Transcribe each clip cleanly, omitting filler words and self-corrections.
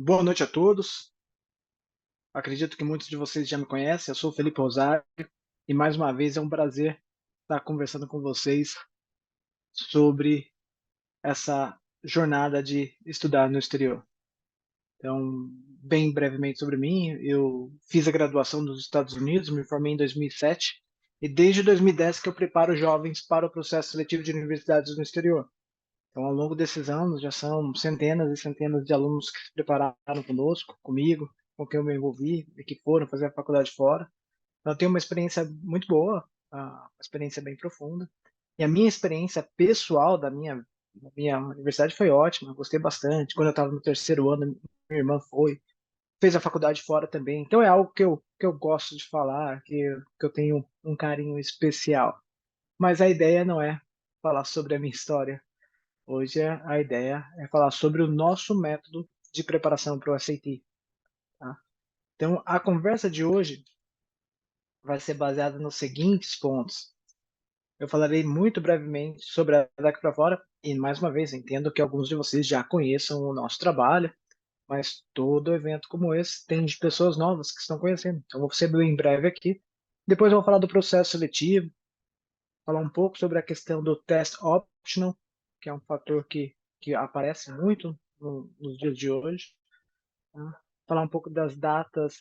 Boa noite a todos. Acredito que muitos de vocês já me conhecem. Eu sou o Felipe Rosário e mais uma vez é um prazer estar conversando com vocês sobre essa jornada de estudar no exterior. Então, bem brevemente sobre mim, eu fiz a graduação nos Estados Unidos, me formei em 2007 e desde 2010 que eu preparo jovens para o processo seletivo de universidades no exterior. Então, ao longo desses anos, já são centenas e centenas de alunos que se prepararam conosco, comigo, com quem eu me envolvi e que foram fazer a faculdade fora. Então, eu tenho uma experiência muito boa, uma experiência bem profunda. E a minha experiência pessoal da minha universidade foi ótima, gostei bastante. Quando eu estava no terceiro ano, minha irmã fez a faculdade fora também. Então, é algo que eu gosto de falar, que eu tenho um carinho especial. Mas a ideia não é falar sobre a minha história. Hoje a ideia é falar sobre o nosso método de preparação para o SAT, tá? Então, a conversa de hoje vai ser baseada nos seguintes pontos. Eu falarei muito brevemente sobre a Daqui para Fora e, mais uma vez, entendo que alguns de vocês já conheçam o nosso trabalho, mas todo evento como esse tem de pessoas novas que estão conhecendo. Então, vou ser bem breve aqui. Depois, eu vou falar do processo seletivo, falar um pouco sobre a questão do test optional, que é um fator que aparece muito nos dias de hoje, tá? Falar um pouco das datas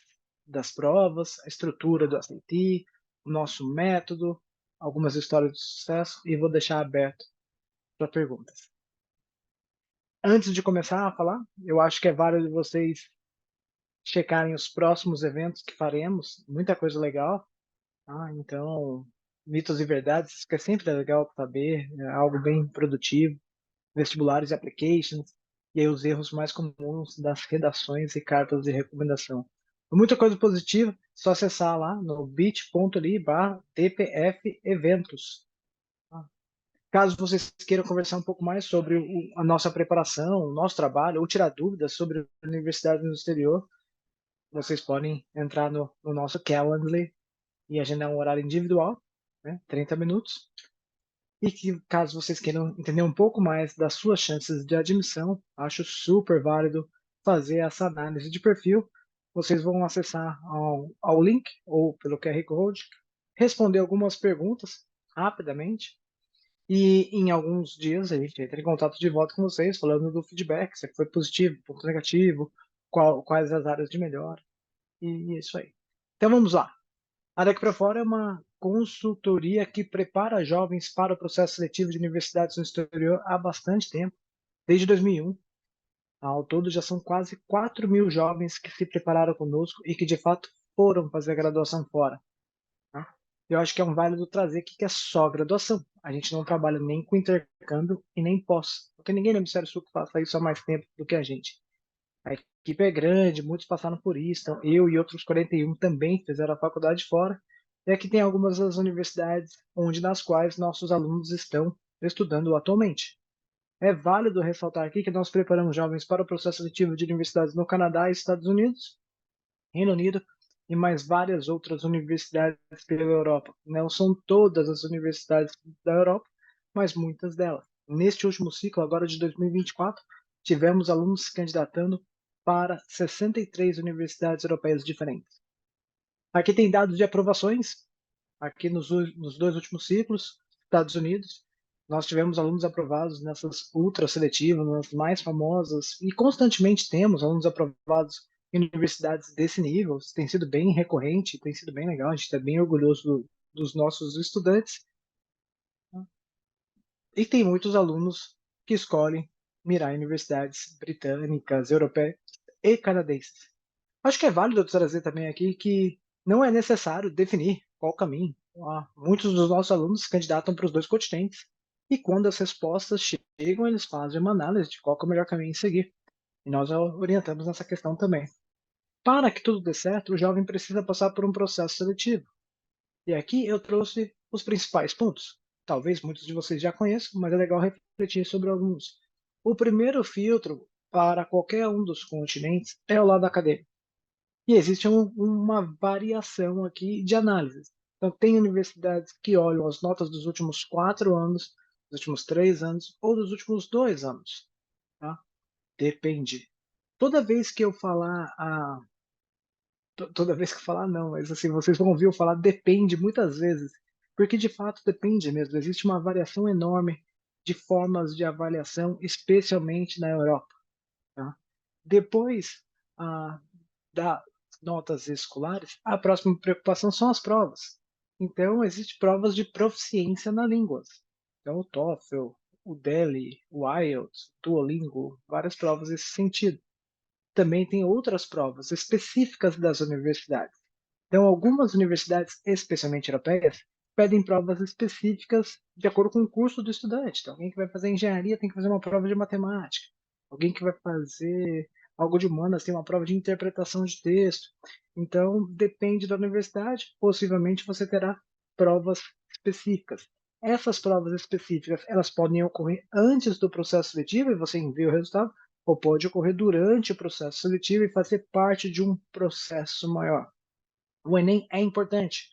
das provas, a estrutura do SAT, o nosso método, algumas histórias de sucesso e vou deixar aberto para perguntas. Antes de começar a falar, eu acho que é válido vocês checarem os próximos eventos que faremos, muita coisa legal, tá? Então, mitos e verdades, que é sempre legal saber, é algo bem produtivo, vestibulares e applications, e aí os erros mais comuns das redações e cartas de recomendação. Muita coisa positiva, só acessar lá no bit.ly/tpf eventos. Caso vocês queiram conversar um pouco mais sobre a nossa preparação, o nosso trabalho, ou tirar dúvidas sobre a universidade no exterior, vocês podem entrar no nosso Calendly e agendar um horário individual, né, 30 minutos, e que, caso vocês queiram entender um pouco mais das suas chances de admissão, acho super válido fazer essa análise de perfil. Vocês vão acessar ao link ou pelo QR Code, responder algumas perguntas rapidamente, e em alguns dias a gente entra em contato de volta com vocês, falando do feedback, se foi positivo, ponto negativo, quais as áreas de melhora, e é isso aí. Então vamos lá. A Daqui para Fora é uma consultoria que prepara jovens para o processo seletivo de universidades no exterior há bastante tempo, desde 2001. Ao todo, já são quase 4.000 jovens que se prepararam conosco e que, de fato, foram fazer a graduação fora, tá? Eu acho que é um válido trazer aqui que é só graduação. A gente não trabalha nem com intercâmbio e nem pós, porque ninguém no Hemisfério Sul faça isso há mais tempo do que a gente. A equipe é grande, muitos passaram por isso. Então, eu e outros 41 também fizeram a faculdade fora. E aqui tem algumas das universidades nas quais nossos alunos estão estudando atualmente. É válido ressaltar aqui que nós preparamos jovens para o processo seletivo de universidades no Canadá e Estados Unidos, Reino Unido e mais várias outras universidades pela Europa. Não são todas as universidades da Europa, mas muitas delas. Neste último ciclo, agora de 2024, tivemos alunos se candidatando para 63 universidades europeias diferentes. Aqui tem dados de aprovações, aqui nos dois últimos ciclos, Estados Unidos, nós tivemos alunos aprovados nessas ultra seletivas, nas mais famosas, e constantemente temos alunos aprovados em universidades desse nível. Isso tem sido bem recorrente, tem sido bem legal, a gente está bem orgulhoso dos nossos estudantes. E tem muitos alunos que escolhem mirar em universidades britânicas, europeias e canadenses. Acho que é válido trazer também aqui que não é necessário definir qual caminho. Muitos dos nossos alunos se candidatam para os dois continentes e quando as respostas chegam, eles fazem uma análise de qual é o melhor caminho a seguir. E nós orientamos nessa questão também. Para que tudo dê certo, o jovem precisa passar por um processo seletivo. E aqui eu trouxe os principais pontos. Talvez muitos de vocês já conheçam, mas é legal refletir sobre alguns. O primeiro filtro para qualquer um dos continentes é o lado acadêmico. E existe uma variação aqui de análises. Então, tem universidades que olham as notas dos últimos 4 anos, dos últimos 3 anos ou dos últimos 2 anos. Tá? Depende. toda vez que eu falar toda vez que eu falar não, mas assim, vocês vão ouvir eu falar depende muitas vezes, porque de fato depende mesmo, existe uma variação enorme de formas de avaliação, especialmente na Europa, tá. Depois, ah, das notas escolares, a próxima preocupação são as provas. Então, existem provas de proficiência na línguas. Então, o TOEFL, o DELI, o IELTS, o Duolingo, várias provas nesse sentido. Também tem outras provas específicas das universidades. Então, algumas universidades, especialmente europeias, pedem provas específicas de acordo com o curso do estudante. Então, alguém que vai fazer engenharia tem que fazer uma prova de matemática. Alguém que vai fazer algo de humanas tem uma prova de interpretação de texto. Então, depende da universidade, possivelmente você terá provas específicas. Essas provas específicas, elas podem ocorrer antes do processo seletivo e você envia o resultado, ou pode ocorrer durante o processo seletivo e fazer parte de um processo maior. O Enem é importante.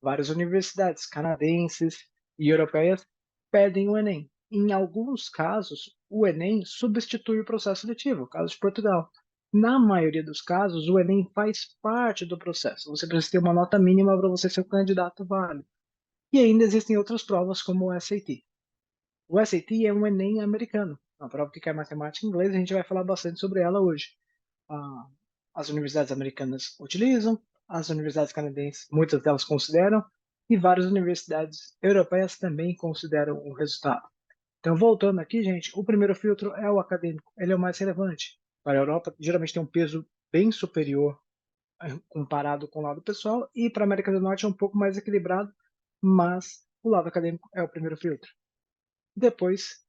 Várias universidades canadenses e europeias pedem o Enem. Em alguns casos, o Enem substitui o processo seletivo, caso de Portugal. Na maioria dos casos, o Enem faz parte do processo. Você precisa ter uma nota mínima para você ser um candidato válido. E ainda existem outras provas, como o SAT. O SAT é um Enem americano, uma prova que cai matemática e inglês, a gente vai falar bastante sobre ela hoje. Ah, as universidades americanas utilizam, as universidades canadenses, muitas delas consideram, e várias universidades europeias também consideram o resultado. Então, voltando aqui, gente, o primeiro filtro é o acadêmico, ele é o mais relevante. Para a Europa, geralmente tem um peso bem superior comparado com o lado pessoal, e para a América do Norte é um pouco mais equilibrado, mas o lado acadêmico é o primeiro filtro. Depois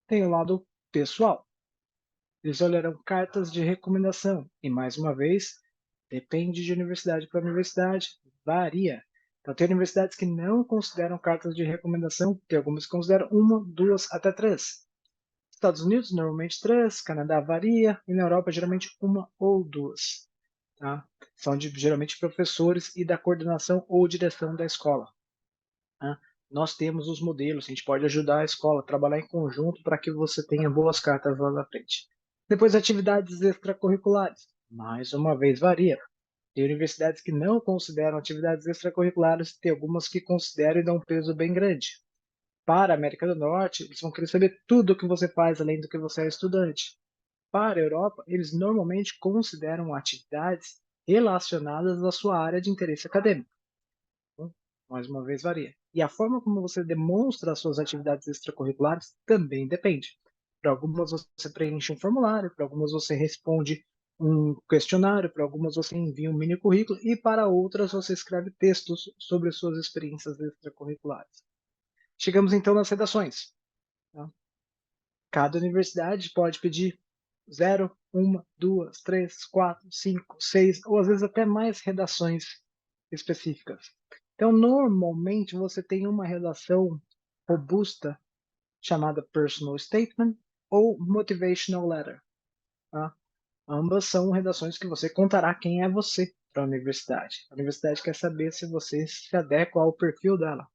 tem o lado pessoal. Eles olharão cartas de recomendação e, mais uma vez, depende de universidade para universidade, varia. Então, tem universidades que não consideram cartas de recomendação, tem algumas que consideram uma, duas, até três. Estados Unidos, normalmente três, Canadá varia, e na Europa, geralmente uma ou duas. Tá? São geralmente professores e da coordenação ou direção da escola. Tá? Nós temos os modelos, a gente pode ajudar a escola a trabalhar em conjunto para que você tenha boas cartas lá na frente. Depois, atividades extracurriculares. Mais uma vez, varia. Tem universidades que não consideram atividades extracurriculares, tem algumas que consideram e dão um peso bem grande. Para a América do Norte, eles vão querer saber tudo o que você faz além do que você é estudante. Para a Europa, eles normalmente consideram atividades relacionadas à sua área de interesse acadêmico. Então, mais uma vez, varia. E a forma como você demonstra as suas atividades extracurriculares também depende. Para algumas você preenche um formulário, para algumas você responde um questionário, para algumas você envia um mini currículo e para outras você escreve textos sobre as suas experiências extracurriculares. Chegamos então nas redações. Tá? Cada universidade pode pedir 0, 1, 2, 3, 4, 5, 6 ou às vezes até mais redações específicas. Então, normalmente você tem uma redação robusta chamada personal statement ou motivational letter. Tá? Ambas são redações que você contará quem é você para a universidade. A universidade quer saber se você se adequa ao perfil dela.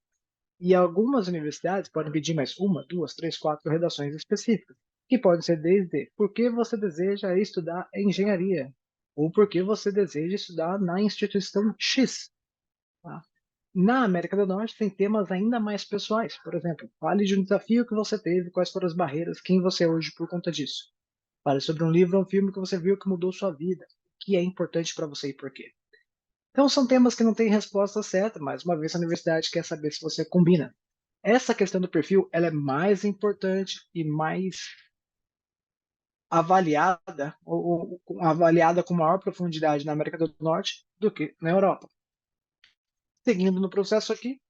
E algumas universidades podem pedir mais uma, duas, três, quatro redações específicas, que podem ser desde por que você deseja estudar engenharia, ou por que você deseja estudar na instituição X. Tá? Na América do Norte tem temas ainda mais pessoais. Por exemplo, fale de um desafio que você teve, quais foram as barreiras, quem você é hoje por conta disso. Fale sobre um livro ou um filme que você viu que mudou sua vida, o que é importante para você e por quê. Então são temas que não têm resposta certa, mas uma vez a universidade quer saber se você combina. Essa questão do perfil, ela é mais importante e mais avaliada, ou avaliada com maior profundidade na América do Norte do que na Europa. Seguindo no processo aqui,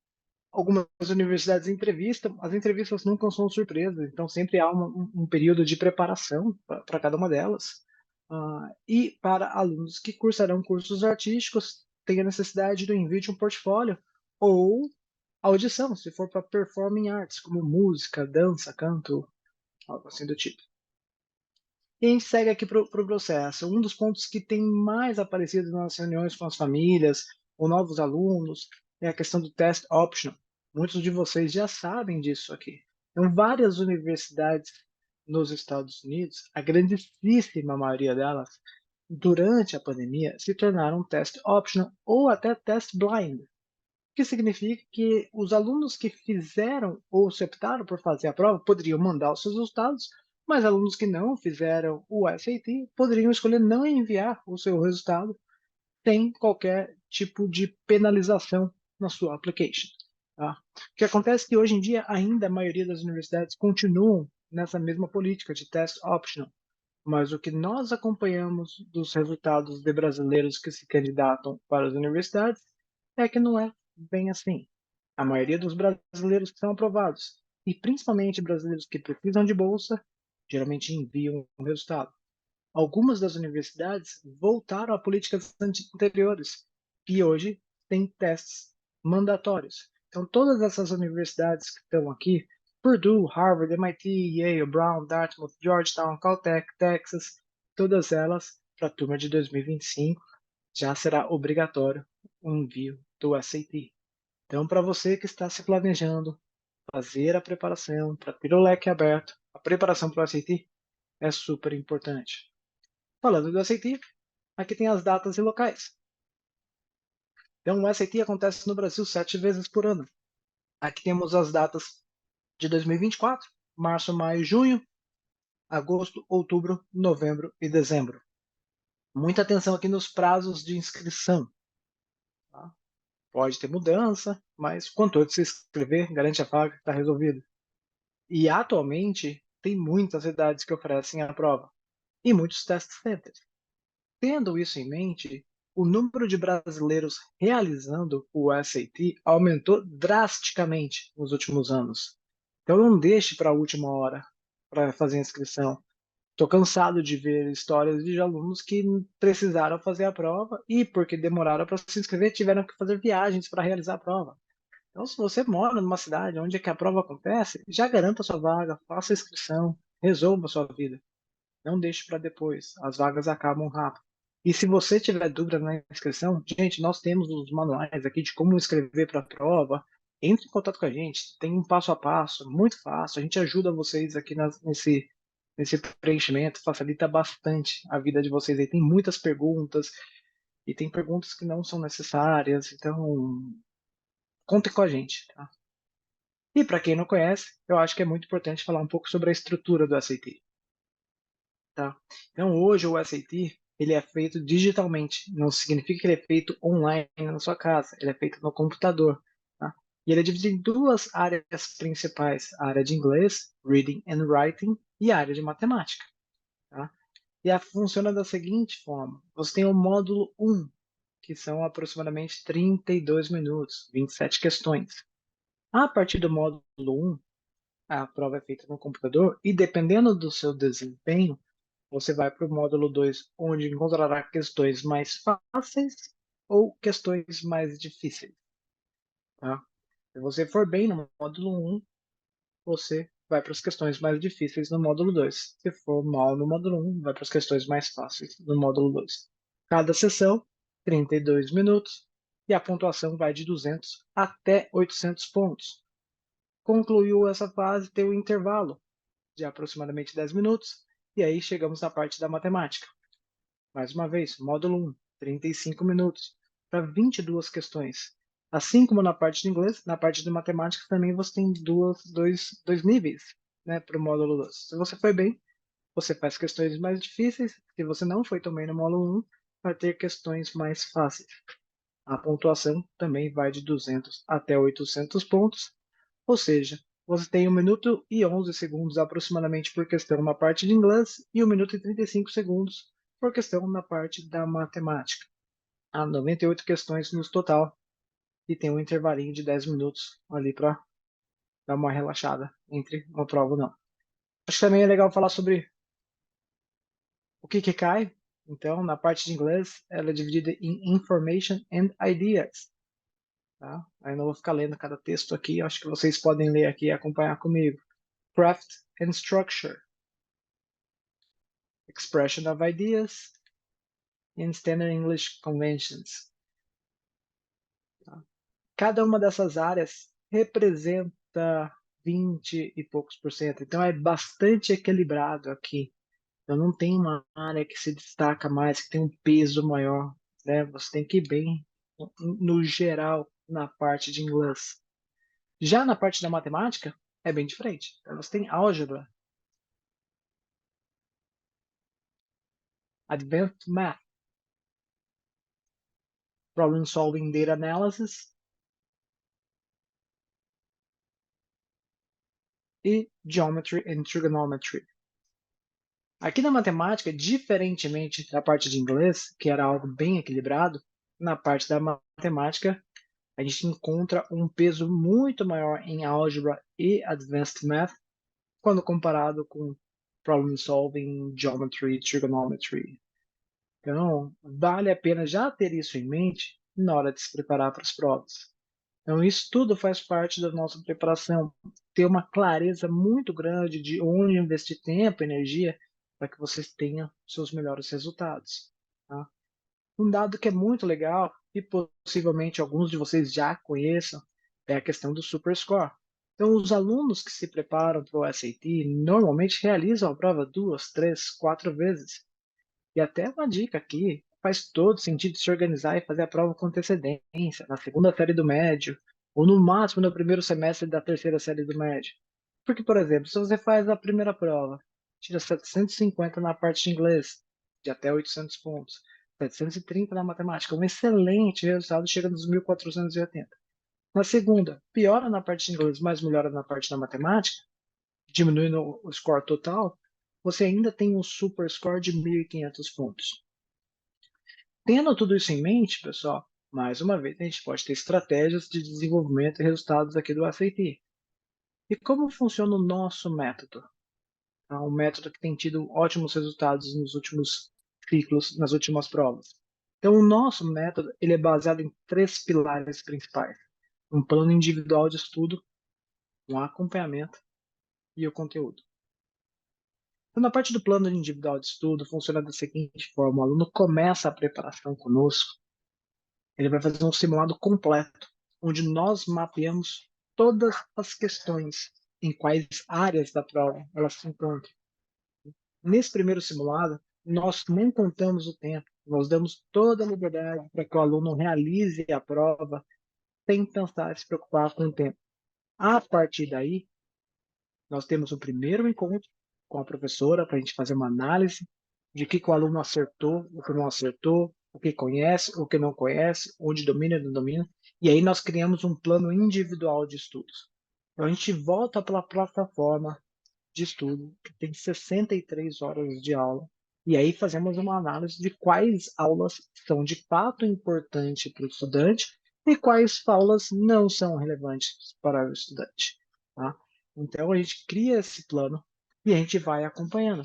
algumas universidades entrevistam, as entrevistas nunca são surpresas, então sempre há um período de preparação para cada uma delas. E para alunos que cursarão cursos artísticos, tem a necessidade do envio de um portfólio ou audição, se for para performing arts, como música, dança, canto, algo assim do tipo. E a gente segue aqui para o processo. Um dos pontos que tem mais aparecido nas reuniões com as famílias ou novos alunos é a questão do test optional. Muitos de vocês já sabem disso aqui. Então, várias universidades nos Estados Unidos, a grandíssima maioria delas, durante a pandemia, se tornaram test optional ou até test blind, que significa que os alunos que fizeram ou se optaram por fazer a prova poderiam mandar os seus resultados, mas alunos que não fizeram o SAT poderiam escolher não enviar o seu resultado sem qualquer tipo de penalização na sua application. Tá? O que acontece é que hoje em dia ainda a maioria das universidades continuam nessa mesma política de test optional, mas o que nós acompanhamos dos resultados de brasileiros que se candidatam para as universidades é que não é bem assim. A maioria dos brasileiros que são aprovados, e principalmente brasileiros que precisam de bolsa, geralmente enviam o resultado. Algumas das universidades voltaram a políticas anteriores e hoje têm testes mandatórios. Então, todas essas universidades que estão aqui, Purdue, Harvard, MIT, Yale, Brown, Dartmouth, Georgetown, Caltech, Texas, todas elas, para a turma de 2025, já será obrigatório o envio do SAT. Então, para você que está se planejando fazer a preparação para ter o leque aberto, a preparação para o SAT é super importante. Falando do SAT, aqui tem as datas e locais. Então, o SAT acontece no Brasil 7 vezes por ano. Aqui temos as datas de 2024, março, maio, junho, agosto, outubro, novembro e dezembro. Muita atenção aqui nos prazos de inscrição. Tá? Pode ter mudança, mas quanto antes se inscrever, garante a vaga que está resolvido. E atualmente, tem muitas cidades que oferecem a prova e muitos test centers. Tendo isso em mente, o número de brasileiros realizando o SAT aumentou drasticamente nos últimos anos. Então não deixe para a última hora para fazer a inscrição. Estou cansado de ver histórias de alunos que precisaram fazer a prova e, porque demoraram para se inscrever, tiveram que fazer viagens para realizar a prova. Então, se você mora numa cidade onde é que a prova acontece, já garanta sua vaga, faça a inscrição, resolva a sua vida. Não deixe para depois. As vagas acabam rápido. E se você tiver dúvida na inscrição, gente, nós temos os manuais aqui de como escrever para a prova. Entre em contato com a gente. Tem um passo a passo, muito fácil. A gente ajuda vocês aqui nesse preenchimento, facilita bastante a vida de vocês aí. Tem muitas perguntas e tem perguntas que não são necessárias. Então, contem com a gente, tá? E para quem não conhece, eu acho que é muito importante falar um pouco sobre a estrutura do SAT. Tá? Então, hoje o SAT ele é feito digitalmente, não significa que ele é feito online na sua casa, ele é feito no computador. Tá? E ele é dividido em duas áreas principais: a área de inglês, Reading and Writing, e a área de matemática. Tá? E funciona da seguinte forma: você tem o módulo 1, que são aproximadamente 32 minutos, 27 questões. A partir do módulo 1, a prova é feita no computador e, dependendo do seu desempenho, você vai para o módulo 2, onde encontrará questões mais fáceis ou questões mais difíceis. Tá? Se você for bem no módulo 1, você vai para as questões mais difíceis no módulo 2. Se for mal no módulo 1, vai para as questões mais fáceis no módulo 2. Cada sessão, 32 minutos, e a pontuação vai de 200 até 800 pontos. Concluiu essa fase, tem um intervalo de aproximadamente 10 minutos, e aí chegamos na parte da matemática. Mais uma vez, módulo 1, 35 minutos, para 22 questões. Assim como na parte de inglês, na parte de matemática também você tem dois níveis, né, para o módulo 2. Se você foi bem, você faz questões mais difíceis. Se você não foi tão bem no módulo 1, vai ter questões mais fáceis. A pontuação também vai de 200 até 800 pontos, ou seja, você tem 1 minuto e 11 segundos aproximadamente por questão na parte de inglês e 1 minuto e 35 segundos por questão na parte da matemática. Há 98 questões no total e tem um intervalinho de 10 minutos ali para dar uma relaxada entre uma prova ou não. Acho que também é legal falar sobre o que cai. Então, na parte de inglês, ela é dividida em Information and Ideas. Tá? Aí não vou ficar lendo cada texto aqui, acho que vocês podem ler aqui e acompanhar comigo. Craft and Structure, Expression of Ideas, and Standard English Conventions. Tá? Cada uma dessas áreas representa 20 e poucos por cento. Então é bastante equilibrado aqui. Eu não tenho uma área que se destaca mais, que tem um peso maior, né? Você tem que ir bem no geral na parte de inglês. Já na parte da matemática, é bem diferente. Então, você tem álgebra, advanced math, problem solving, data analysis e geometry and trigonometry. Aqui na matemática, diferentemente da parte de inglês, que era algo bem equilibrado, na parte da matemática a gente encontra um peso muito maior em álgebra e advanced math quando comparado com problem solving, geometry, trigonometry. Então, vale a pena já ter isso em mente na hora de se preparar para as provas. Então, isso tudo faz parte da nossa preparação. Ter uma clareza muito grande de onde investir tempo, energia, para que vocês tenham seus melhores resultados. Tá? Um dado que é muito legal e possivelmente alguns de vocês já conheçam é a questão do Super Score. Então, os alunos que se preparam para o SAT normalmente realizam a prova 2, 3, 4 vezes. E até uma dica aqui, faz todo sentido se organizar e fazer a prova com antecedência, na segunda série do médio, ou no máximo no primeiro semestre da terceira série do médio. Porque, por exemplo, se você faz a primeira prova, tira 750 na parte de inglês, de até 800 pontos, 730 na matemática, um excelente resultado, chega nos 1480. Na segunda, piora na parte de inglês, mas melhora na parte da matemática, diminuindo o score total, você ainda tem um super score de 1.500 pontos. Tendo tudo isso em mente, pessoal, mais uma vez, a gente pode ter estratégias de desenvolvimento e resultados aqui do SAT. E como funciona o nosso método? É um método que tem tido ótimos resultados nos últimos ciclos, nas últimas provas. Então, o nosso método ele é baseado em três pilares principais: um plano individual de estudo, um acompanhamento e o conteúdo. Então, na parte do plano individual de estudo, funciona da seguinte forma: o aluno começa a preparação conosco, ele vai fazer um simulado completo, onde nós mapeamos todas as questões em quais áreas da prova elas se encontram. Nesse primeiro simulado, nós nem contamos o tempo, nós damos toda a liberdade para que o aluno realize a prova sem pensar se preocupar com o tempo. A partir daí, nós temos o primeiro encontro com a professora para a gente fazer uma análise de que o aluno acertou, o que não acertou, o que conhece, o que não conhece, onde domina e não domina. E aí nós criamos um plano individual de estudos. Então a gente volta para a plataforma de estudo, que tem 63 horas de aula, e aí fazemos uma análise de quais aulas são de fato importantes para o estudante e quais aulas não são relevantes para o estudante. Tá? Então a gente cria esse plano e a gente vai acompanhando.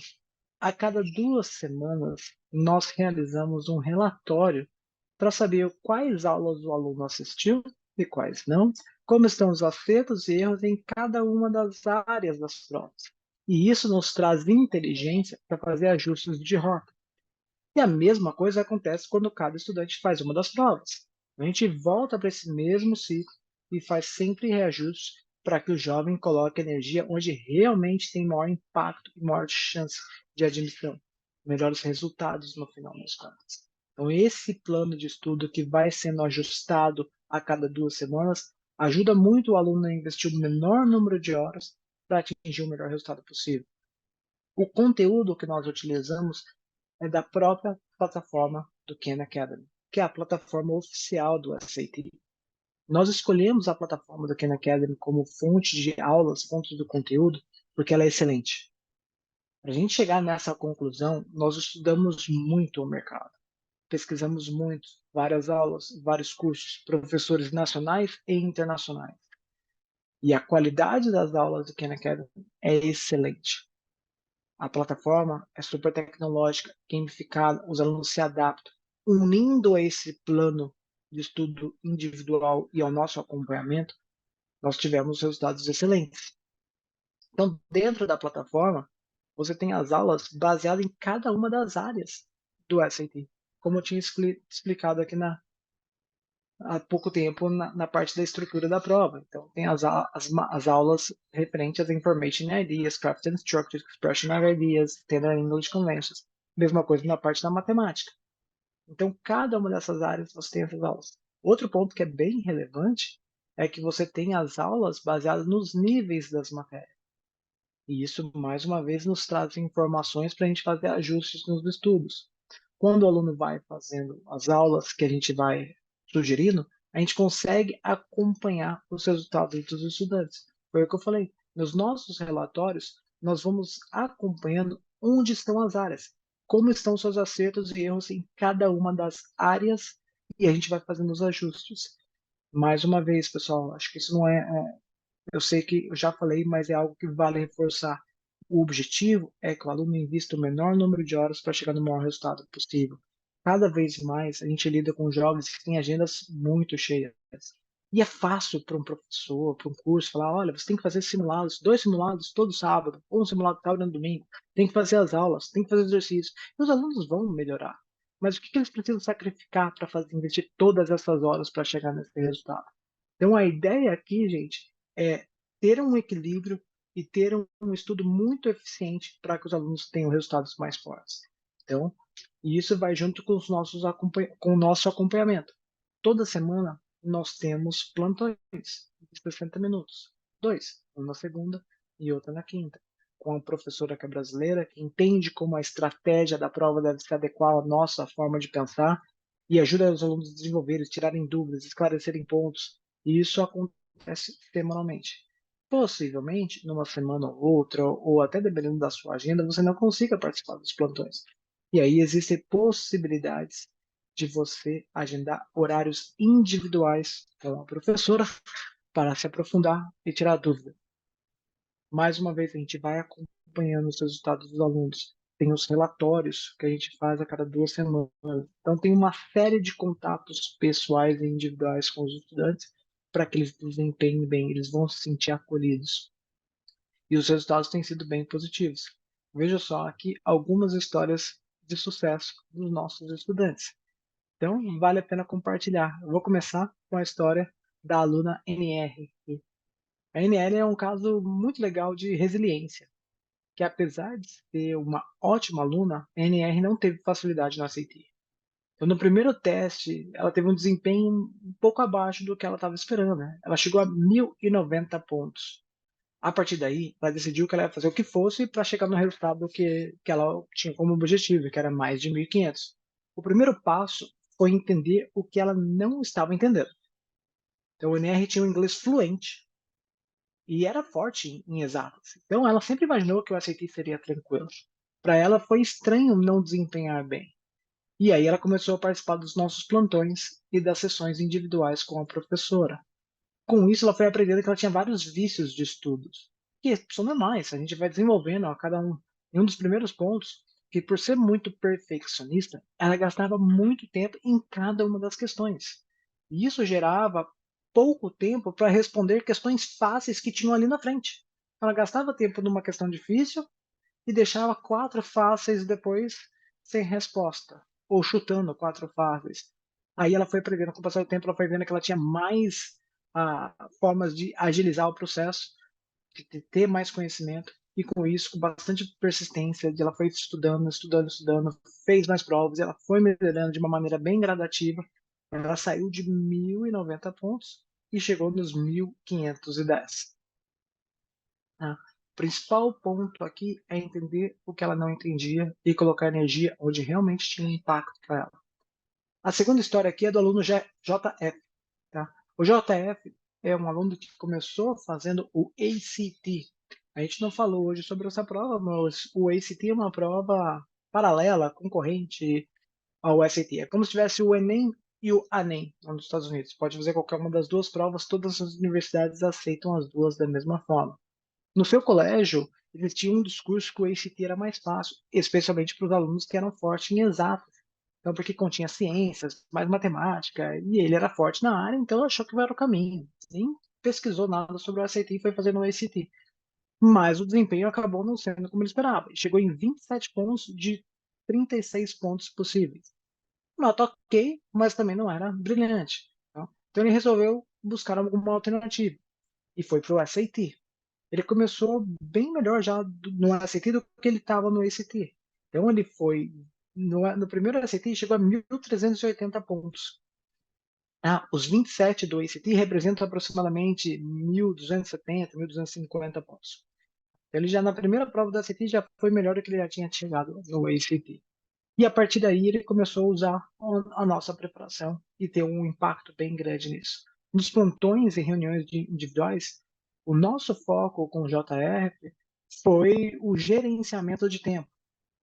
A cada 2 semanas, nós realizamos um relatório para saber quais aulas o aluno assistiu e quais não, como estão os acertos e erros em cada uma das áreas das provas. E isso nos traz inteligência para fazer ajustes de rota. E a mesma coisa acontece quando cada estudante faz uma das provas. A gente volta para esse mesmo ciclo e faz sempre reajustes para que o jovem coloque energia onde realmente tem maior impacto e maior chance de admissão, melhores resultados no final das contas. Então, esse plano de estudo que vai sendo ajustado a cada 2 semanas ajuda muito o aluno a investir o menor número de horas para atingir o melhor resultado possível. O conteúdo que nós utilizamos é da própria plataforma do Khan Academy, que é a plataforma oficial do SAT. Nós escolhemos a plataforma do Khan Academy como fonte de aulas, fonte do conteúdo, porque ela é excelente. Para a gente chegar nessa conclusão, nós estudamos muito o mercado, pesquisamos muito, várias aulas, vários cursos, professores nacionais e internacionais. E a qualidade das aulas do Khan Academy é excelente. A plataforma é super tecnológica, gamificada, os alunos se adaptam. Unindo a esse plano de estudo individual e ao nosso acompanhamento, nós tivemos resultados excelentes. Então, dentro da plataforma, você tem as aulas baseadas em cada uma das áreas do SAT, como eu tinha explicado aqui há pouco tempo na parte da estrutura da prova. Então, tem as aulas referentes às Information Ideas, Craft and Structure, Expression of Ideas, Standard English Conventions. Mesma coisa na parte da matemática. Então, cada uma dessas áreas você tem essas aulas. Outro ponto que é bem relevante é que você tem as aulas baseadas nos níveis das matérias. E isso, mais uma vez, nos traz informações para a gente fazer ajustes nos estudos. Quando o aluno vai fazendo as aulas que a gente vai sugerindo, a gente consegue acompanhar os resultados dos estudantes. Foi o que eu falei. Nos nossos relatórios, nós vamos acompanhando onde estão as áreas, como estão seus acertos e erros em cada uma das áreas, e a gente vai fazendo os ajustes. Mais uma vez, pessoal, acho que isso não eu sei que eu já falei, mas é algo que vale reforçar. O objetivo é que o aluno invista o menor número de horas para chegar no maior resultado possível. Cada vez mais a gente lida com jovens que têm agendas muito cheias. E é fácil para um professor, para um curso, falar: olha, você tem que fazer simulados, 2 simulados todo sábado, ou um simulado sábado e no domingo, tem que fazer as aulas, tem que fazer exercícios. E os alunos vão melhorar. Mas o que eles precisam sacrificar para fazer, investir todas essas horas para chegar nesse resultado? Então, a ideia aqui, gente, é ter um equilíbrio e ter um estudo muito eficiente para que os alunos tenham resultados mais fortes. Então, e isso vai junto com com o nosso acompanhamento. Toda semana nós temos plantões de 60 minutos. Dois, um na segunda e outro na quinta. Com a professora que é brasileira, que entende como a estratégia da prova deve se adequar à nossa forma de pensar e ajuda os alunos a desenvolverem, tirarem dúvidas, esclarecerem pontos. E isso acontece semanalmente. Possivelmente, numa semana ou outra, ou até dependendo da sua agenda, você não consiga participar dos plantões. E aí existem possibilidades de você agendar horários individuais com a professora para se aprofundar e tirar dúvida. Mais uma vez, a gente vai acompanhando os resultados dos alunos. Tem os relatórios que a gente faz a cada 2 semanas. Então, tem uma série de contatos pessoais e individuais com os estudantes para que eles desempenhem bem, eles vão se sentir acolhidos. E os resultados têm sido bem positivos. Veja só aqui algumas histórias de sucesso dos nossos estudantes. Então, vale a pena compartilhar. Eu vou começar com a história da aluna NR. A NL é um caso muito legal de resiliência, que apesar de ser uma ótima aluna, a NR não teve facilidade no SAT. Então, no primeiro teste, ela teve um desempenho um pouco abaixo do que ela estava esperando, né? Ela chegou a 1.090 pontos. A partir daí, ela decidiu que ela ia fazer o que fosse para chegar no resultado que ela tinha como objetivo, que era mais de 1.500. O primeiro passo foi entender o que ela não estava entendendo. Então, o NR tinha um inglês fluente, e era forte em exatas. Então, ela sempre imaginou que o SAT seria tranquilo. Para ela, foi estranho não desempenhar bem. E aí, ela começou a participar dos nossos plantões e das sessões individuais com a professora. Com isso, ela foi aprendendo que ela tinha vários vícios de estudos, que são normais, a gente vai desenvolvendo a cada um. E um dos primeiros pontos, que por ser muito perfeccionista, ela gastava muito tempo em cada uma das questões. E isso gerava pouco tempo para responder questões fáceis que tinham ali na frente. Ela gastava tempo numa questão difícil e deixava 4 fáceis depois sem resposta, ou chutando 4 fáceis. Aí ela foi aprendendo, com o passar do tempo, ela foi vendo que ela tinha mais formas de agilizar o processo, de ter mais conhecimento, e com isso, com bastante persistência, ela foi estudando, estudando, estudando, fez mais provas, ela foi melhorando de uma maneira bem gradativa. Ela saiu de 1.090 pontos e chegou nos 1.510. Tá? O principal ponto aqui é entender o que ela não entendia e colocar energia onde realmente tinha impacto para ela. A segunda história aqui é do aluno JF. Tá? O JF é um aluno que começou fazendo o ACT. A gente não falou hoje sobre essa prova, mas o ACT é uma prova paralela, concorrente ao SAT. É como se tivesse o Enem e o ANEM lá nos Estados Unidos. Pode fazer qualquer uma das duas provas, todas as universidades aceitam as duas da mesma forma. No seu colégio, eles tinham um discurso que o ACT era mais fácil, especialmente para os alunos que eram fortes em exatas. Então, porque continha ciências, mais matemática, e ele era forte na área, então achou que era o caminho. Nem pesquisou nada sobre o SAT e foi fazendo o ACT. Mas o desempenho acabou não sendo como ele esperava. Chegou em 27 pontos de 36 pontos possíveis. Nota ok, mas também não era brilhante. Tá? Então ele resolveu buscar alguma alternativa e foi para o SAT. Ele começou bem melhor já no SAT do que ele estava no ACT. Então ele foi no primeiro SAT chegou a 1.380 pontos. Os 27 do ACT representam aproximadamente 1.270, 1.250 pontos. Ele já na primeira prova do ACT já foi melhor do que ele já tinha chegado no ACT. E a partir daí ele começou a usar a nossa preparação e ter um impacto bem grande nisso. Nos plantões e reuniões individuais, o nosso foco com o JR foi o gerenciamento de tempo,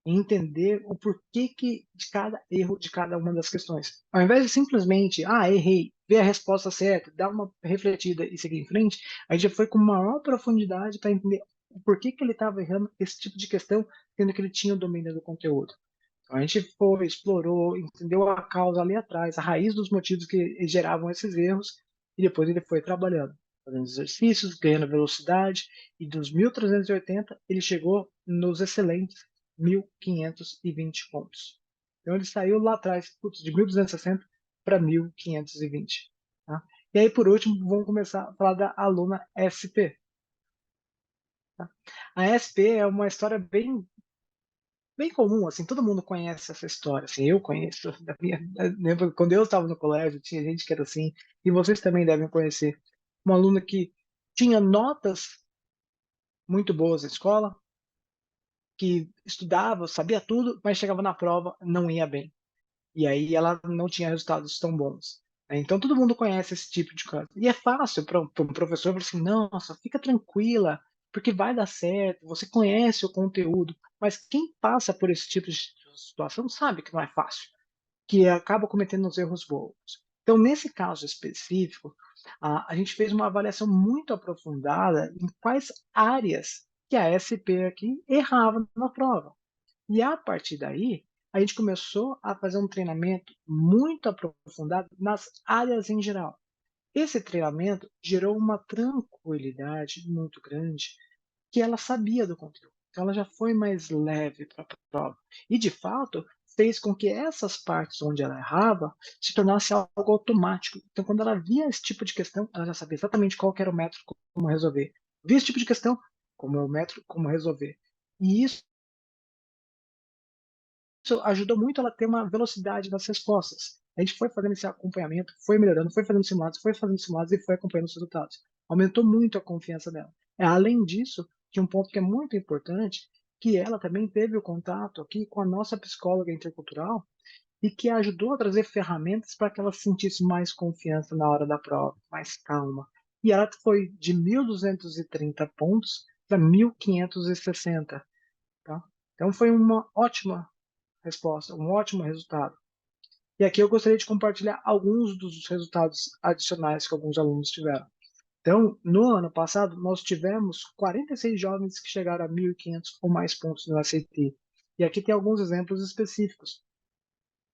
entender o porquê que de cada erro de cada uma das questões. Ao invés de simplesmente, errei, ver a resposta certa, dar uma refletida e seguir em frente, a gente já foi com maior profundidade para entender o porquê que ele estava errando esse tipo de questão, tendo que ele tinha o domínio do conteúdo. Então, a gente foi, explorou, entendeu a causa ali atrás, a raiz dos motivos que geravam esses erros, e depois ele foi trabalhando, fazendo exercícios, ganhando velocidade, e dos 1.380 ele chegou nos excelentes 1.520 pontos. Então ele saiu lá atrás, putz, de 1.260 para 1.520. Tá? E aí, por último, vamos começar a falar da aluna SP. Tá? A SP é uma história bem comum, assim, todo mundo conhece essa história, assim, eu conheço, lembro quando eu estava no colégio, tinha gente que era assim, e vocês também devem conhecer, uma aluna que tinha notas muito boas na escola, que estudava, sabia tudo, mas chegava na prova, não ia bem. E aí ela não tinha resultados tão bons. Então todo mundo conhece esse tipo de coisa. E é fácil para um professor falar assim, nossa, fica tranquila, porque vai dar certo, você conhece o conteúdo. Mas quem passa por esse tipo de situação sabe que não é fácil, que acaba cometendo os erros bobos. Então, nesse caso específico, a gente fez uma avaliação muito aprofundada em quais áreas que a SP aqui errava na prova. E a partir daí, a gente começou a fazer um treinamento muito aprofundado nas áreas em geral. Esse treinamento gerou uma tranquilidade muito grande que ela sabia do conteúdo. Então, ela já foi mais leve para a prova. E, de fato, fez com que essas partes onde ela errava se tornasse algo automático. Então, quando ela via esse tipo de questão, ela já sabia exatamente qual era o método, como resolver. Via esse tipo de questão, como é o método, como resolver. E isso ajudou muito ela a ter uma velocidade nas respostas. A gente foi fazendo esse acompanhamento, foi melhorando, foi fazendo simulados e foi acompanhando os resultados. Aumentou muito a confiança dela. Além disso, de um ponto que é muito importante, que ela também teve o contato aqui com a nossa psicóloga intercultural e que ajudou a trazer ferramentas para que ela sentisse mais confiança na hora da prova, mais calma. E ela foi de 1.230 pontos para 1.560, tá? Então foi uma ótima resposta, um ótimo resultado. E aqui eu gostaria de compartilhar alguns dos resultados adicionais que alguns alunos tiveram. Então, no ano passado, nós tivemos 46 jovens que chegaram a 1.500 ou mais pontos no SAT. E aqui tem alguns exemplos específicos.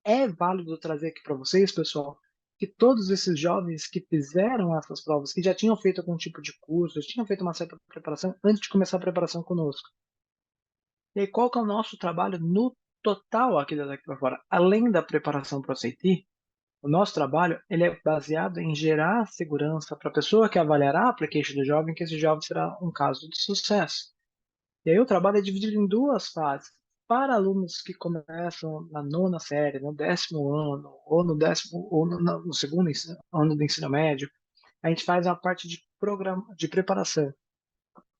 É válido trazer aqui para vocês, pessoal, que todos esses jovens que fizeram essas provas, que já tinham feito algum tipo de curso, já tinham feito uma certa preparação antes de começar a preparação conosco. E aí, qual que é o nosso trabalho no total aqui daqui para fora? Além da preparação para o CIT, o nosso trabalho ele é baseado em gerar segurança para a pessoa que avaliará a application do jovem, que esse jovem será um caso de sucesso. E aí o trabalho é dividido em duas fases. Para alunos que começam na nona série, no 10º ano, ou no décimo, ou no segundo ano do ensino médio, a gente faz a parte de programa, de preparação.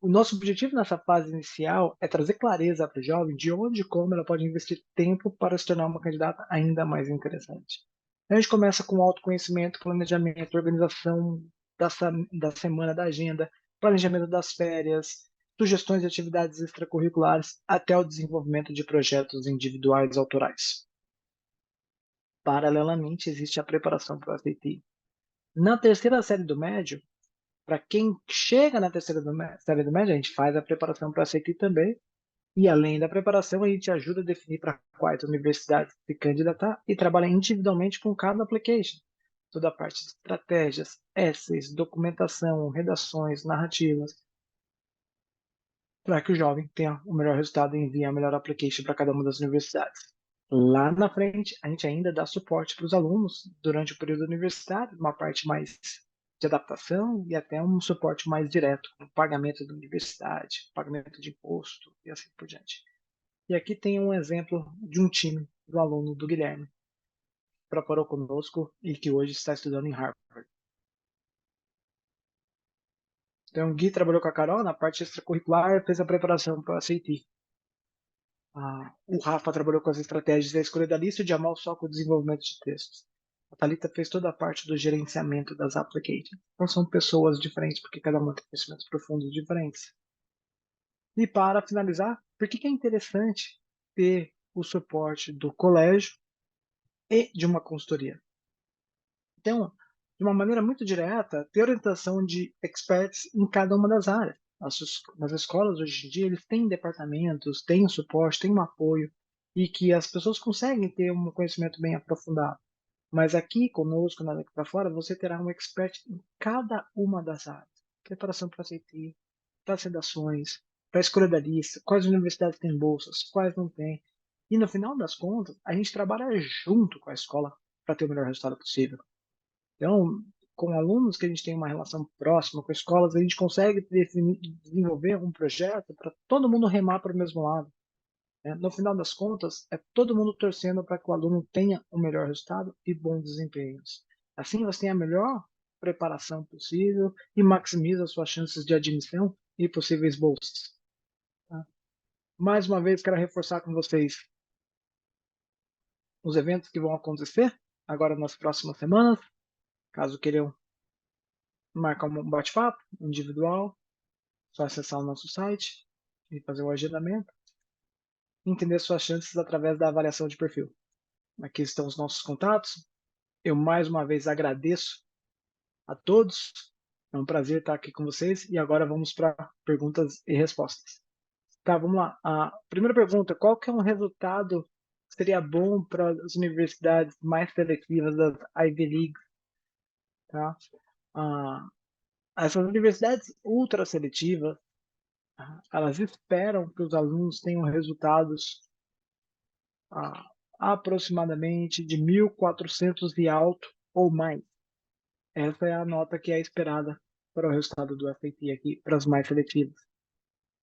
O nosso objetivo nessa fase inicial é trazer clareza para o jovem de onde e como ela pode investir tempo para se tornar uma candidata ainda mais interessante. A gente começa com autoconhecimento, planejamento, organização da semana, da agenda, planejamento das férias, sugestões de atividades extracurriculares, até o desenvolvimento de projetos individuais autorais. Paralelamente, existe a preparação para o SAT. Na terceira série do médio, para quem chega na terceira série do médio, a gente faz a preparação para a SAT também. E além da preparação, a gente ajuda a definir para quais universidades se candidatar e trabalha individualmente com cada application. Toda a parte de estratégias, essays, documentação, redações, narrativas, para que o jovem tenha o melhor resultado e envie a melhor application para cada uma das universidades. Lá na frente, a gente ainda dá suporte para os alunos durante o período universitário, uma parte mais de adaptação e até um suporte mais direto, com pagamento da universidade, pagamento de imposto e assim por diante. E aqui tem um exemplo de um time do aluno do Guilherme, que preparou conosco e que hoje está estudando em Harvard. Então, o Gui trabalhou com a Carol na parte extracurricular, fez a preparação para o SAT. O Rafa trabalhou com as estratégias da escolha da lista e o Jamal só com o desenvolvimento de textos. A Thalita fez toda a parte do gerenciamento das applications. Então são pessoas diferentes, porque cada uma tem conhecimentos profundos diferentes. E para finalizar, por que é interessante ter o suporte do colégio e de uma consultoria? Então, de uma maneira muito direta, ter orientação de experts em cada uma das áreas. Nas escolas, hoje em dia, eles têm departamentos, têm suporte, têm um apoio, e que as pessoas conseguem ter um conhecimento bem aprofundado. Mas aqui conosco, na Daqui para Fora, você terá um expert em cada uma das áreas. Preparação para CT, para sedações, para a escolha da lista, quais universidades têm bolsas, quais não têm. E no final das contas, a gente trabalha junto com a escola para ter o melhor resultado possível. Então, com alunos que a gente tem uma relação próxima, com escolas, a gente consegue desenvolver um projeto para todo mundo remar para o mesmo lado. Né? No final das contas, é todo mundo torcendo para que o aluno tenha o melhor resultado e bons desempenhos. Assim, você tem a melhor preparação possível e maximiza suas chances de admissão e possíveis bolsas. Tá? Mais uma vez, quero reforçar com vocês os eventos que vão acontecer agora nas próximas semanas. Caso queiram marcar um bate-papo individual, só acessar o nosso site e fazer o agendamento. Entender suas chances através da avaliação de perfil. Aqui estão os nossos contatos. Eu mais uma vez agradeço a todos. É um prazer estar aqui com vocês. E agora vamos para perguntas e respostas. Tá, vamos lá. A primeira pergunta: qual que é um resultado que seria bom para as universidades mais seletivas das Ivy League? Tá? Ah, essas universidades ultra seletivas, elas esperam que os alunos tenham resultados ah, aproximadamente de 1.400 e alto ou mais. Essa é a nota que é esperada para o resultado do SAT aqui, para as mais seletivas.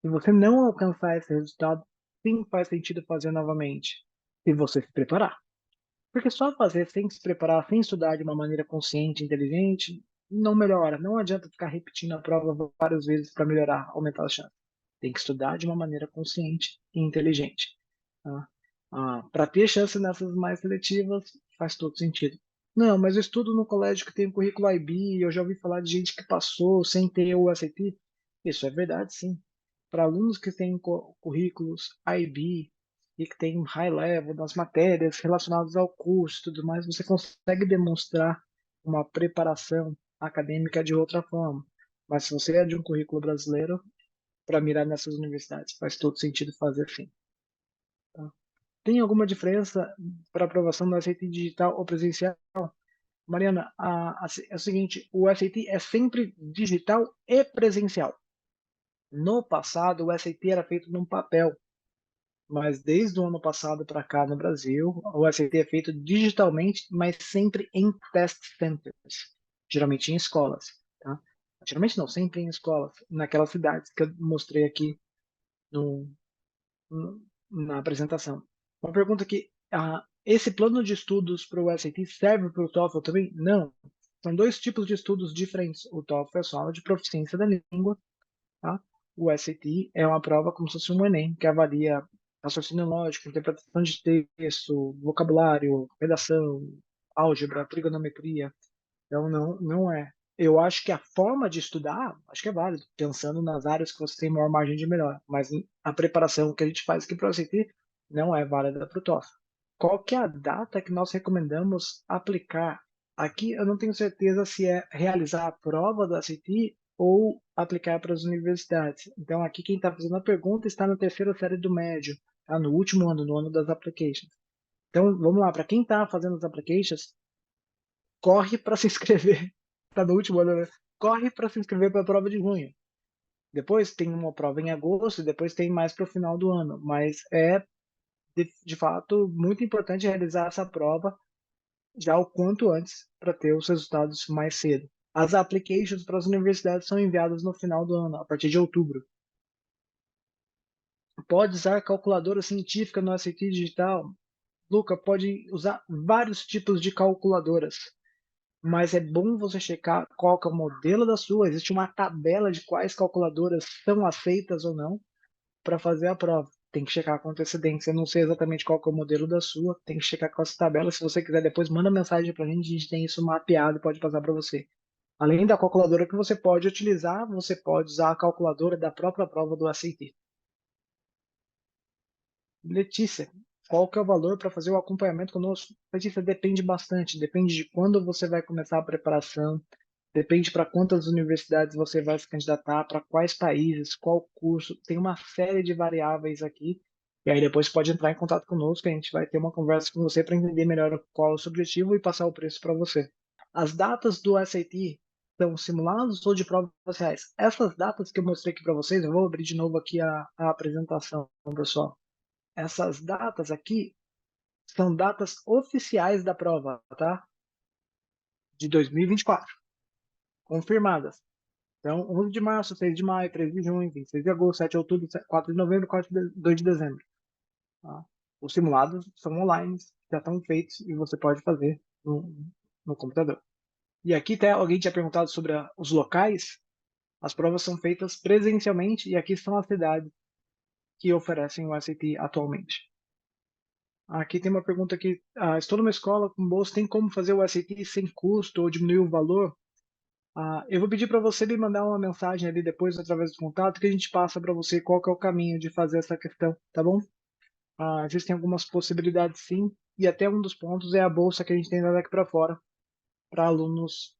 Se você não alcançar esse resultado, sim faz sentido fazer novamente, se você se preparar. Porque só fazer sem se preparar, sem estudar de uma maneira consciente, inteligente, não melhora. Não adianta ficar repetindo a prova várias vezes para melhorar, aumentar as chances. Tem que estudar de uma maneira consciente e inteligente. Tá? Para ter chance nessas mais seletivas, faz todo sentido. Não, mas eu estudo no colégio que tem o currículo IB, eu já ouvi falar de gente que passou sem ter o SAT. Isso é verdade, sim. Para alunos que têm currículos IB e que têm high level nas matérias relacionadas ao curso e tudo mais, você consegue demonstrar uma preparação acadêmica de outra forma. Mas se você é de um currículo brasileiro, para mirar nessas universidades, faz todo sentido fazer assim. Tá? Tem alguma diferença para aprovação do SAT digital ou presencial? Mariana, é o seguinte, o SAT é sempre digital e presencial. No passado, o SAT era feito num papel, mas desde o ano passado para cá no Brasil, o SAT é feito digitalmente, mas sempre em test centers, geralmente em escolas. Tá? Geralmente não, sempre em escolas, naquelas cidades que eu mostrei aqui no, na apresentação. Uma pergunta aqui: esse plano de estudos para o SAT serve para o TOEFL também? Não. São dois tipos de estudos diferentes. O TOEFL é só aula de proficiência da língua, tá? O SAT é uma prova como se fosse um Enem, que avalia raciocínio lógico, interpretação de texto, vocabulário, redação, álgebra, trigonometria. Então, não é. Eu acho que a forma de estudar, acho que é válido, pensando nas áreas que você tem maior margem de melhor. Mas a preparação que a gente faz aqui para o SAT não é válida para o TOEFL. Qual que é a data que nós recomendamos aplicar? Aqui eu não tenho certeza se é realizar a prova do SAT ou aplicar para as universidades. Então, aqui quem está fazendo a pergunta está na terceira série do médio, tá? No último ano, no ano das applications. Então, vamos lá, para quem está fazendo as applications, corre para se inscrever. Tá no último ano, né? Corre para se inscrever para a prova de junho. Depois tem uma prova em agosto, e depois tem mais para o final do ano. Mas é de fato, muito importante realizar essa prova já o quanto antes para ter os resultados mais cedo. As applications para as universidades são enviadas no final do ano, a partir de outubro. Pode usar calculadora científica no SAT digital. Luca, pode usar vários tipos de calculadoras, mas é bom você checar qual que é o modelo da sua. Existe uma tabela de quais calculadoras são aceitas ou não para fazer a prova. Tem que checar com antecedência. Eu não sei exatamente qual que é o modelo da sua, tem que checar com essa tabela. Se você quiser, depois manda mensagem para a gente tem isso mapeado e pode passar para você. Além da calculadora que você pode utilizar, você pode usar a calculadora da própria prova do SAT. Letícia, qual que é o valor para fazer o acompanhamento conosco? Letícia, depende bastante, depende de quando você vai começar a preparação, depende para quantas universidades você vai se candidatar, para quais países, qual curso, tem uma série de variáveis aqui. E aí depois pode entrar em contato conosco, a gente vai ter uma conversa com você para entender melhor qual é o seu objetivo e passar o preço para você. As datas do SAT são simulados ou de provas reais? Essas datas que eu mostrei aqui para vocês, eu vou abrir de novo aqui a apresentação, pessoal. Essas datas aqui são datas oficiais da prova, tá? De 2024, confirmadas. Então, 11 de março, 6 de maio, 13 de junho, 26 de agosto, 7 de outubro, 4 de novembro, 2 de dezembro. Tá? Os simulados são online, já estão feitos e você pode fazer no computador. E aqui até alguém tinha perguntado sobre os locais. As provas são feitas presencialmente e aqui são as cidades que oferecem o SAT atualmente. Aqui tem uma pergunta aqui. Estou numa escola com bolsa, tem como fazer o SAT sem custo ou diminuir o valor? Eu vou pedir para você me mandar uma mensagem ali depois, através do contato, que a gente passa para você qual que é o caminho de fazer essa questão, tá bom? Existem algumas possibilidades sim, e até um dos pontos é a bolsa que a gente tem dado aqui para fora, para alunos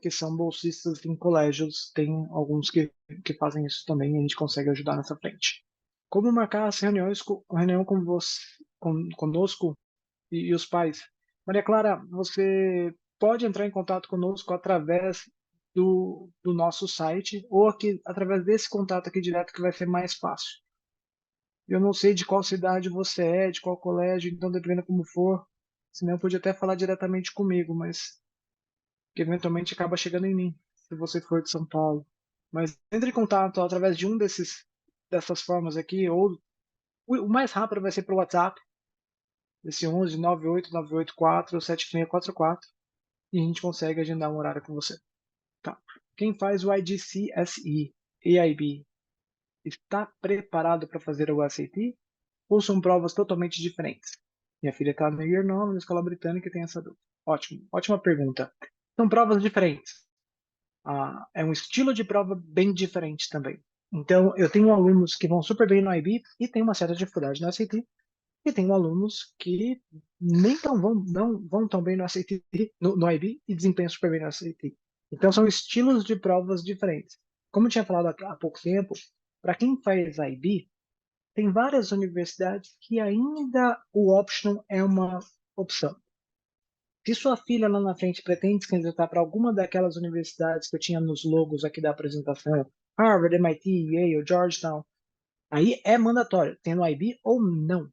que são bolsistas em colégios. Tem alguns que fazem isso também e a gente consegue ajudar nessa frente. Como marcar as reuniões, reunião com você, conosco e os pais? Maria Clara, você pode entrar em contato conosco através do nosso site ou aqui através desse contato aqui direto que vai ser mais fácil. Eu não sei de qual cidade você é, de qual colégio, então dependendo como for, senão podia até falar diretamente comigo, mas que eventualmente acaba chegando em mim, se você for de São Paulo. Mas entre em contato através de dessas formas aqui, ou o mais rápido vai ser pelo WhatsApp, esse 11 98 984 7644, e a gente consegue agendar um horário com você. Tá. Quem faz o IGCSE, AIB, está preparado para fazer o SAT? Ou são provas totalmente diferentes? Minha filha está no Year 9, na escola britânica, e tem essa dúvida. Ótimo, ótima pergunta. São provas diferentes. É um estilo de prova bem diferente também. Então, eu tenho alunos que vão super bem no IB e tem uma certa dificuldade no SAT, e tenho alunos que nem tão vão, não vão tão bem no SAT, no IB e desempenham super bem no SAT. Então, são estilos de provas diferentes. Como eu tinha falado há pouco tempo, para quem faz IB, tem várias universidades que ainda o optional é uma opção. Se sua filha lá na frente pretende se candidatar para alguma daquelas universidades que eu tinha nos logos aqui da apresentação, Harvard, MIT, Yale, Georgetown, aí é mandatório, tendo IB ou não.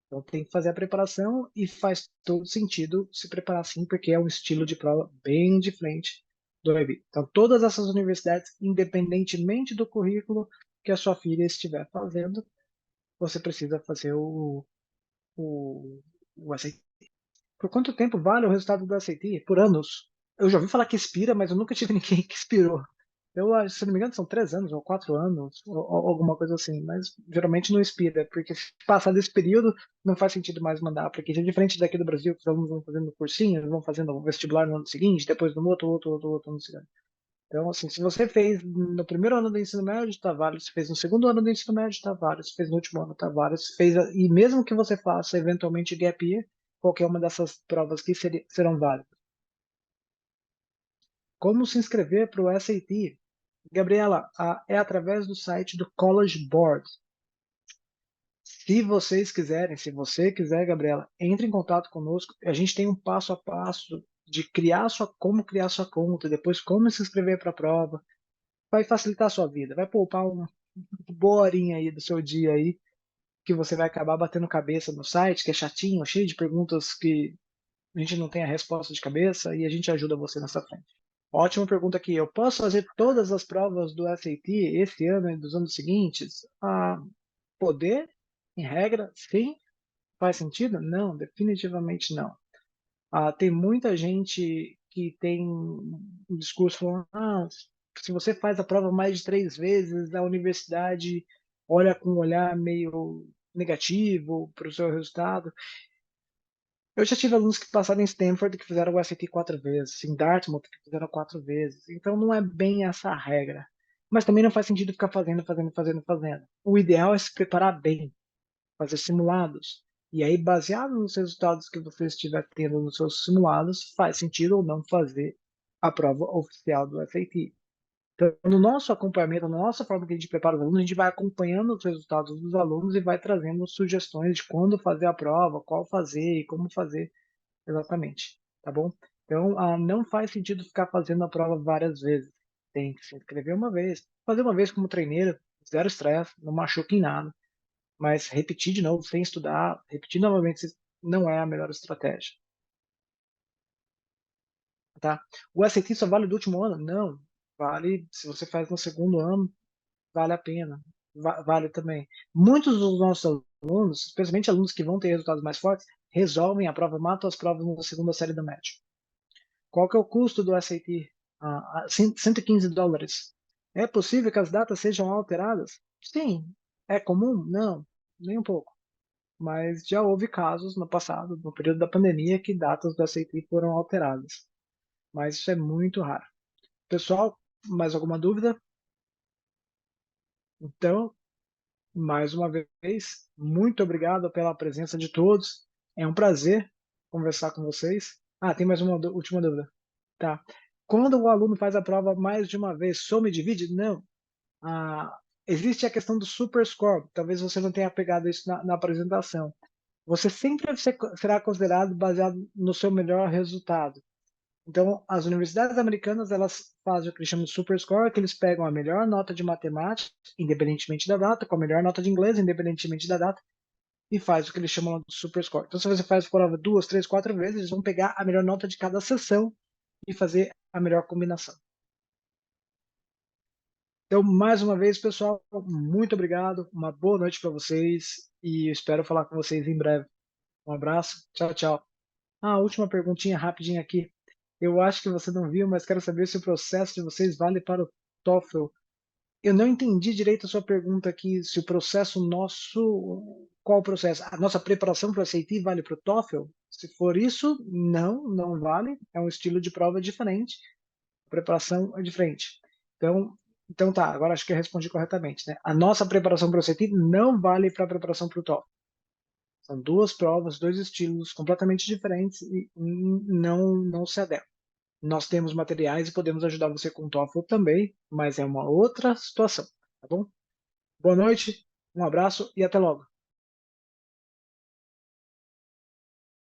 Então tem que fazer a preparação e faz todo sentido se preparar sim, porque é um estilo de prova bem diferente do IB. Então todas essas universidades, independentemente do currículo que a sua filha estiver fazendo, você precisa fazer o, o SAT. Por quanto tempo vale o resultado do SAT? Por anos. Eu já ouvi falar que expira, mas eu nunca tive ninguém que expirou. Se não me engano, são 3 anos ou 4 anos, ou alguma coisa assim, mas geralmente não expira, porque se passar desse período, não faz sentido mais mandar, porque é diferente daqui do Brasil, que os alunos vão fazendo cursinho, vão fazendo o vestibular no ano seguinte, depois no outro ano seguinte. Então, assim, se você fez no primeiro ano do ensino médio, está válido. Se fez no segundo ano do ensino médio, está válido. Se fez no último ano, está válido. Se fez, e mesmo que você faça eventualmente gap year, qualquer uma dessas provas aqui serão válidas. Como se inscrever para o SAT? Gabriela, é através do site do College Board. Se vocês quiserem, se você quiser, Gabriela, entre em contato conosco. A gente tem um passo a passo de como criar sua conta, depois como se inscrever para a prova. Vai facilitar a sua vida, vai poupar uma boa horinha aí do seu dia aí que você vai acabar batendo cabeça no site, que é chatinho, cheio de perguntas que a gente não tem a resposta de cabeça e a gente ajuda você nessa frente. Ótima pergunta aqui. Eu posso fazer todas as provas do SAT esse ano e dos anos seguintes? Poder, em regra, sim. Faz sentido? Não, definitivamente não. Tem muita gente que tem um discurso falando, se você faz a prova mais de 3 vezes, a universidade olha com um olhar meio negativo para o seu resultado. Eu já tive alunos que passaram em Stanford que fizeram o SAT 4 vezes, em Dartmouth que fizeram 4 vezes. Então não é bem essa a regra. Mas também não faz sentido ficar fazendo. O ideal é se preparar bem, fazer simulados. E aí, baseado nos resultados que você estiver tendo nos seus simulados, faz sentido ou não fazer a prova oficial do SAT. Então, no nosso acompanhamento, na nossa forma que a gente prepara os alunos, a gente vai acompanhando os resultados dos alunos e vai trazendo sugestões de quando fazer a prova, qual fazer e como fazer exatamente, tá bom? Então, não faz sentido ficar fazendo a prova várias vezes. Tem que se inscrever uma vez, fazer uma vez como treineiro, zero estresse, não machuca em nada. Mas repetir de novo sem estudar, repetir novamente não é a melhor estratégia, tá? O SAT só vale do último ano? Não. Vale, se você faz no segundo ano, vale a pena. Vale também. Muitos dos nossos alunos, especialmente alunos que vão ter resultados mais fortes, resolvem a prova, matam as provas na segunda série do médio. Qual que é o custo do SAT? $115. É possível que as datas sejam alteradas? Sim. É comum? Não, nem um pouco. Mas já houve casos no passado, no período da pandemia, que datas do SAT foram alteradas. Mas isso é muito raro. Pessoal, mais alguma dúvida? Então, mais uma vez, muito obrigado pela presença de todos. É um prazer conversar com vocês. Tem mais uma última dúvida. Tá. Quando o aluno faz a prova mais de uma vez, soma e divide? Não. Existe a questão do super score. Talvez você não tenha pegado isso na apresentação. Você sempre será considerado baseado no seu melhor resultado. Então, as universidades americanas, elas fazem o que eles chamam de super score, que eles pegam a melhor nota de matemática, independentemente da data, com a melhor nota de inglês, independentemente da data, e faz o que eles chamam de super score. Então, se você faz a prova 2, 3, 4 vezes, eles vão pegar a melhor nota de cada sessão e fazer a melhor combinação. Então, mais uma vez, pessoal, muito obrigado, uma boa noite para vocês e espero falar com vocês em breve. Um abraço, tchau, tchau. Última perguntinha rapidinha aqui. Eu acho que você não viu, mas quero saber se o processo de vocês vale para o TOEFL. Eu não entendi direito a sua pergunta aqui, se o processo nosso, qual o processo? A nossa preparação para o SAT vale para o TOEFL? Se for isso, não vale. É um estilo de prova diferente, a preparação é diferente. Então tá, agora acho que eu respondi corretamente, né? A nossa preparação para o SAT não vale para a preparação para o TOEFL. São duas provas, dois estilos completamente diferentes e não se adequam. Nós temos materiais e podemos ajudar você com o TOEFL também, mas é uma outra situação, tá bom? Boa noite, um abraço e até logo.